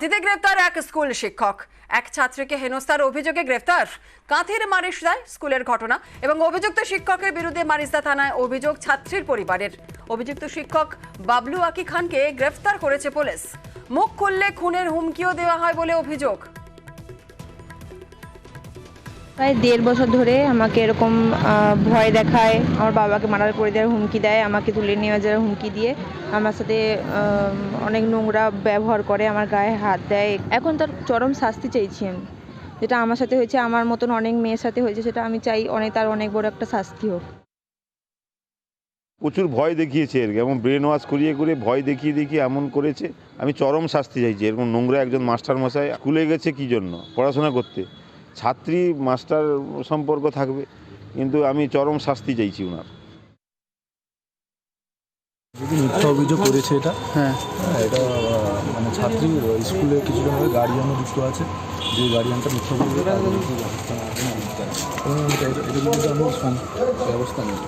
দিতে গ্রেফতার এক স্কুল শিক্ষক, এক ছাত্রীকে হেনস্থার অভিযোগে গ্রেফতার। কাঁথির মারিসদায় স্কুলের ঘটনা এবং অভিযুক্ত শিক্ষকের বিরুদ্ধে মারিসদা থানায় অভিযোগ ছাত্রীর পরিবারের। অভিযুক্ত শিক্ষক বাবলু আকি খানকে গ্রেফতার করেছে পুলিশ। মুখ খুললে খুনের হুমকিও দেওয়া হয় বলে অভিযোগ। প্রায় 1.5 বছর ধরে আমাকে এরকম ভয় দেখায়, আমার বাবাকে মার্ডার করে দেওয়ার হুমকি দেয়, আমাকে তুলে নিয়ে যাওয়ার হুমকি দিয়ে আমার সাথে অনেক নোংরা ব্যবহার করে, আমার গায়ে হাত দেয়। এখন তার চরম শাস্তি চাইছি আমি, যেটা আমার সাথে হয়েছে, আমার মতন অনেক মেয়ের সাথে হয়েছে, সেটা আমি চাই তার অনেক বড় একটা শাস্তি হোক। প্রচুর ভয় দেখিয়েছে এর, এবং ব্রেন ওয়াশ করিয়ে ভয় দেখিয়ে এমন করেছে। আমি চরম শাস্তি চাইছি। এরকম নোংরা একজন মাস্টার মশাই স্কুলে গেছে কি জন্য? পড়াশোনা করতে। ছাত্রী মাস্টার সম্পর্ক থাকবে, কিন্তু আমি চরম শাস্তি চাইছি ওনার। যদি মিথ্যা অভিযোগ করেছে এটা, এটা মানে ছাত্রী স্কুলে কিছুটা হবে গার্ডিয়ানও যুক্ত আছে, যে গার্ডিয়ানটা মিথ্যা অভিযোগ এটা কিন্তু আমি ব্যবস্থা নিই।